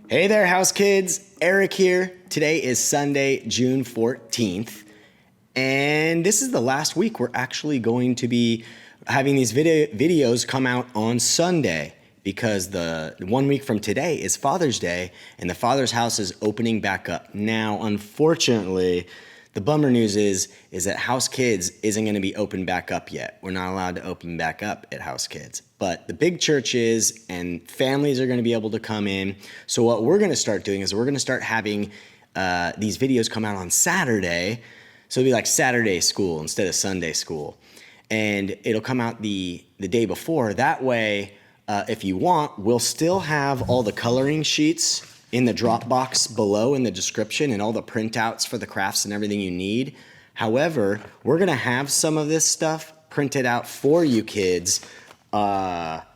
Hey there, house kids. Eric here. Today is Sunday, June 14th, and this is the last week we're actually going to be having these videos come out on Sunday because the 1 week from today is Father's Day, and the Father's House is opening back up. Now, unfortunately, the bummer news is that House Kids isn't going to be open back up yet. We're not allowed to open back up at House Kids. But the big churches and families are going to be able to come in. So what we're going to start doing is we're going to start having these videos come out on Saturday. So it'll be like Saturday school instead of Sunday school. And it'll come out the day before. That way, if you want, we'll still have all the coloring sheets in the Dropbox below in the description and all the printouts for the crafts and everything you need. However, we're going to have some of this stuff printed out for you kids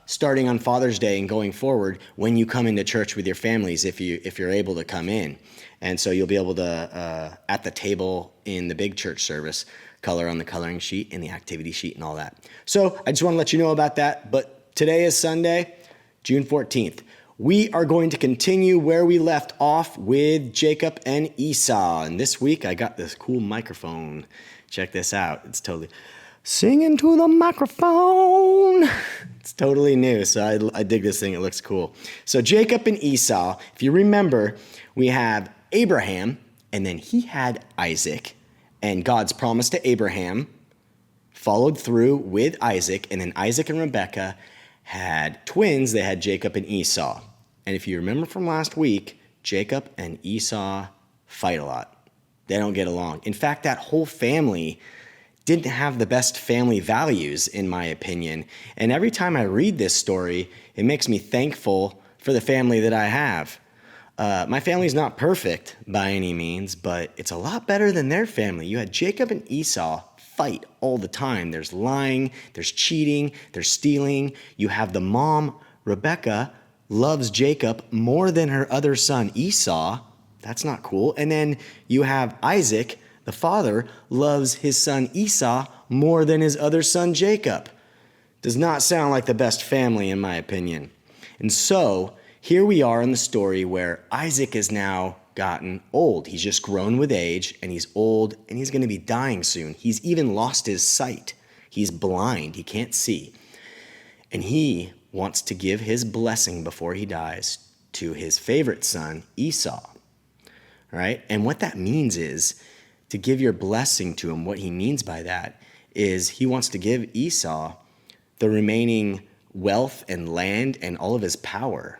starting on Father's Day and going forward when you come into church with your families if you're able to come in. And so you'll be able to, at the table in the big church service, color on the coloring sheet and the activity sheet and all that. So I just want to let you know about that. But today is Sunday, June 14th. We are going to continue where we left off with Jacob and Esau. And this week I got this cool microphone. Check this out. It's totally singing to the microphone. It's totally new, so I dig this thing. It looks cool. So Jacob and Esau, if you remember, we have Abraham, and then he had Isaac. And God's promise to Abraham followed through with Isaac, and then Isaac and Rebekah had twins. They had Jacob and Esau. And if you remember from last week, Jacob and Esau fight a lot. They don't get along. In fact, that whole family didn't have the best family values, in my opinion. And every time I read this story, it makes me thankful for the family that I have. My family's not perfect by any means, but it's a lot better than their family. You had Jacob and Esau fight all the time. There's lying, there's cheating, there's stealing. You have the mom, Rebekah, loves Jacob more than her other son, Esau. That's not cool. And then you have Isaac, the father, loves his son Esau more than his other son, Jacob. Does not sound like the best family, in my opinion. And so here we are in the story where Isaac is now gotten old. He's just grown with age, and he's old, and he's going to be dying soon. He's even lost his sight. He's blind. He can't see. And he wants to give his blessing before he dies to his favorite son, Esau. Right? And what that means is to give your blessing to him. What he means by that is he wants to give Esau the remaining wealth and land and all of his power.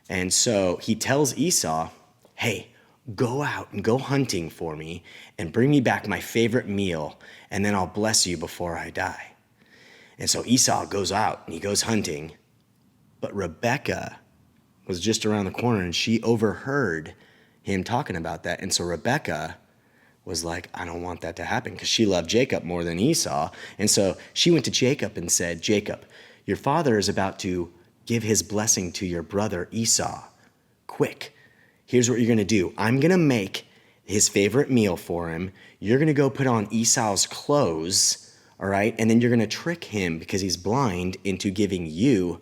And so he tells Esau, hey, go out and go hunting for me and bring me back my favorite meal, and then I'll bless you before I die. And so Esau goes out and he goes hunting, but Rebekah was just around the corner and she overheard him talking about that. And so Rebekah was like, I don't want that to happen, because she loved Jacob more than Esau. And so she went to Jacob and said, Jacob, your father is about to give his blessing to your brother Esau. Quick, here's what you're going to do. I'm going to make his favorite meal for him. You're going to go put on Esau's clothes, all right? And then you're going to trick him, because he's blind, into giving you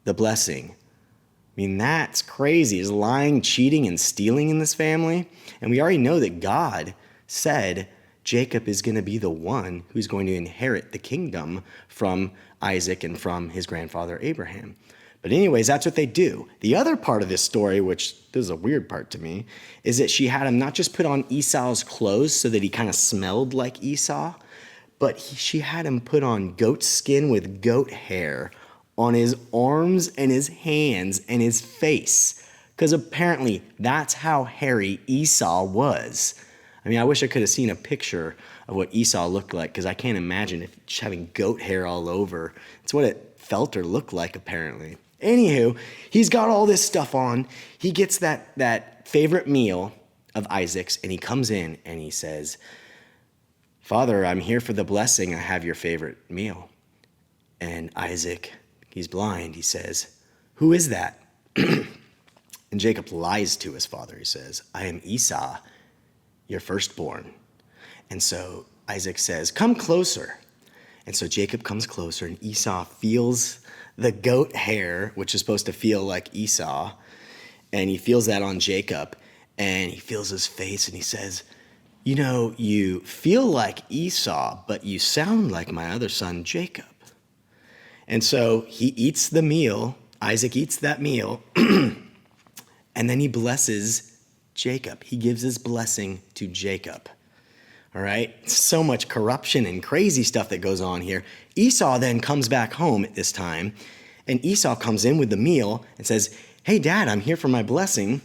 the blessing. I mean, that's crazy. There's lying, cheating, and stealing in this family. And we already know that God said Jacob is going to be the one who's going to inherit the kingdom from Isaac and from his grandfather Abraham. But anyways, that's what they do. The other part of this story, which this is a weird part to me, is that she had him not just put on Esau's clothes so that he kind of smelled like Esau, but she had him put on goat skin with goat hair on his arms and his hands and his face, because apparently that's how hairy Esau was. I mean, I wish I could have seen a picture of what Esau looked like, because I can't imagine if just having goat hair all over. It's what it felt or looked like, apparently. Anywho, he's got all this stuff on. He gets that favorite meal of Isaac's, and he comes in and he says, Father, I'm here for the blessing. I have your favorite meal. And Isaac, he's blind, he says, who is that? And Jacob lies to his father. He says, I am Esau, your firstborn. And so Isaac says, come closer. And so Jacob comes closer, and Esau feels the goat hair, which is supposed to feel like Esau. And he feels that on Jacob, and he feels his face, and he says, you know, you feel like Esau, but you sound like my other son, Jacob. And so he eats the meal. Isaac eats that meal, and then he blesses Jacob. He gives his blessing to Jacob. All right? So much corruption and crazy stuff that goes on here. Esau then comes back home at this time, and Esau comes in with the meal and says, hey, Dad, I'm here for my blessing.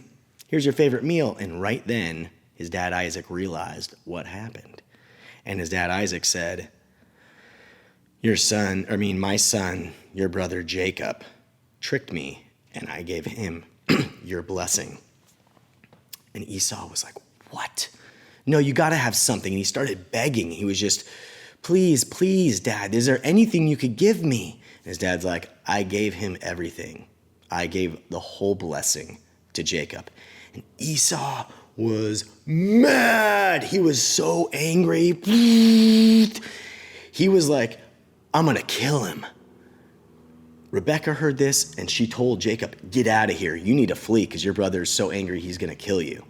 Here's your favorite meal. And right then, his dad Isaac realized what happened. And his dad Isaac said, my son, your brother Jacob, tricked me, and I gave him your blessing. And Esau was like, what? No, you got to have something. And he started begging. He was just, please, please, Dad, is there anything you could give me? And his dad's like, I gave him everything. I gave the whole blessing to Jacob. And Esau was mad. He was so angry. He was like, I'm going to kill him. Rebekah heard this, and she told Jacob, get out of here. You need to flee because your brother is so angry he's going to kill you.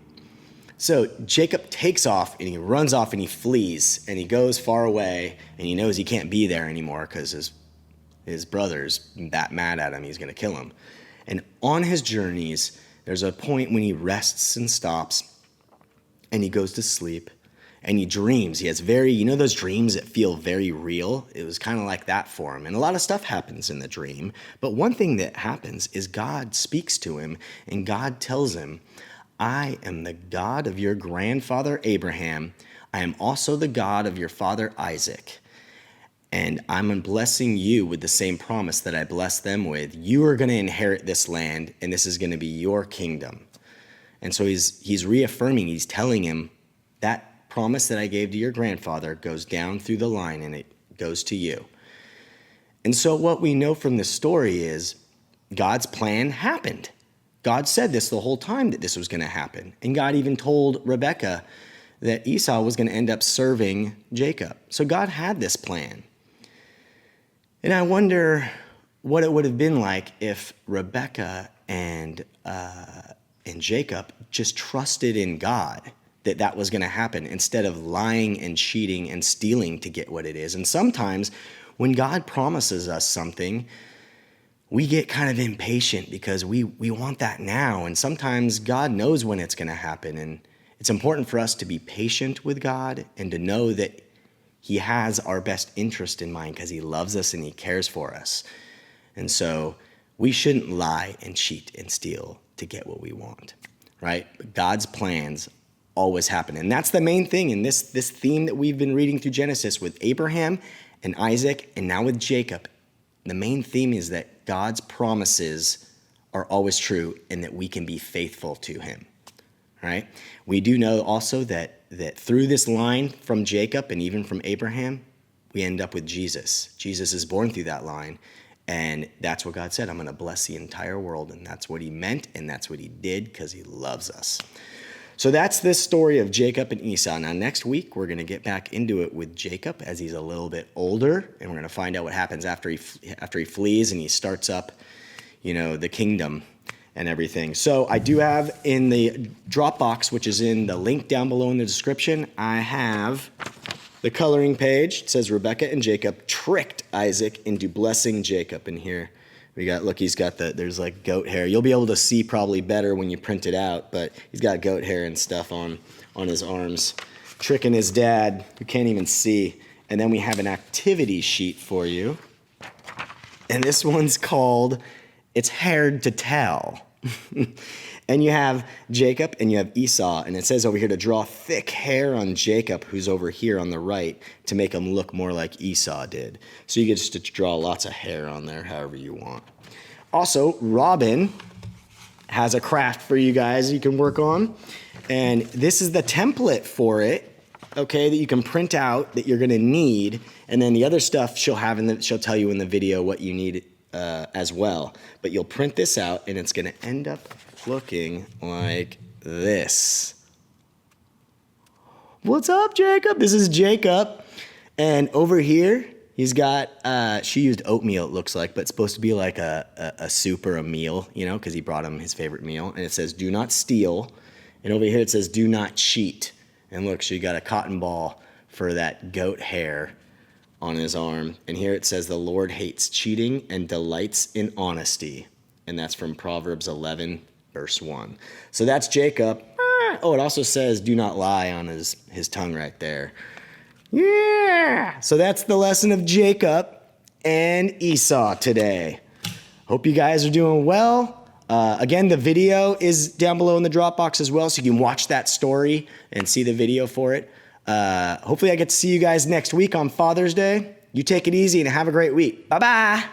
So Jacob takes off, and he runs off, and he flees, and he goes far away, and he knows he can't be there anymore because his brother's that mad at him, he's going to kill him. And on his journeys, there's a point when he rests and stops, and he goes to sleep, and he dreams. He has those dreams that feel very real? It was kind of like that for him. And a lot of stuff happens in the dream. But one thing that happens is God speaks to him, and God tells him, I am the God of your grandfather Abraham. I am also the God of your father Isaac. And I'm blessing you with the same promise that I blessed them with. You are going to inherit this land, and this is going to be your kingdom. And so he's reaffirming, he's telling him that promise that I gave to your grandfather goes down through the line, and it goes to you. And so what we know from this story is God's plan happened. God said this the whole time that this was going to happen. And God even told Rebekah that Esau was going to end up serving Jacob. So God had this plan. And I wonder what it would have been like if Rebekah and Jacob just trusted in God that was going to happen instead of lying and cheating and stealing to get what it is. And sometimes when God promises us something, we get kind of impatient because we want that now. And sometimes God knows when it's going to happen. And it's important for us to be patient with God and to know that he has our best interest in mind because he loves us and he cares for us. And so we shouldn't lie and cheat and steal to get what we want, right? But God's plans always happen. And that's the main thing in this theme that we've been reading through Genesis with Abraham and Isaac and now with Jacob. The main theme is that God's promises are always true and that we can be faithful to him, right? We do know also that through this line from Jacob and even from Abraham, we end up with Jesus. Jesus is born through that line, and that's what God said. I'm going to bless the entire world, and that's what he meant, and that's what he did because he loves us. So that's this story of Jacob and Esau. Now, next week, we're going to get back into it with Jacob as he's a little bit older, and we're going to find out what happens after he flees and he starts up, the kingdom and everything. So I do have in the Dropbox, which is in the link down below in the description, I have the coloring page. It says Rebekah and Jacob tricked Isaac into blessing Jacob. And here we got, look, he's got there's like goat hair. You'll be able to see probably better when you print it out, but he's got goat hair and stuff on his arms, tricking his dad who can't even see. And then we have an activity sheet for you. And this one's called It's Hard to Tell. And you have Jacob and you have Esau, and it says over here to draw thick hair on Jacob, who's over here on the right, to make him look more like Esau did. So you get just to draw lots of hair on there however you want. Also, Robin has a craft for you guys you can work on, and this is the template for it, okay, that you can print out that you're going to need, and then the other stuff she'll tell you in the video what you need as well. But you'll print this out, and it's going to end up looking like this. What's up, Jacob? This is Jacob. And over here, He's got, she used oatmeal, it looks like, but it's supposed to be like a soup or a meal, you know, because he brought him his favorite meal. And it says, do not steal. And over here it says, do not cheat. And look, she got a cotton ball for that goat hair on his arm. And here it says, the Lord hates cheating and delights in honesty. And that's from Proverbs 11, verse 1. So that's Jacob. Oh, it also says, do not lie on his tongue right there. Yeah. So that's the lesson of Jacob and Esau today. Hope you guys are doing well. Again, the video is down below in the Dropbox as well, so you can watch that story and see the video for it. Hopefully I get to see you guys next week on Father's Day. You take it easy and have a great week. Bye-bye.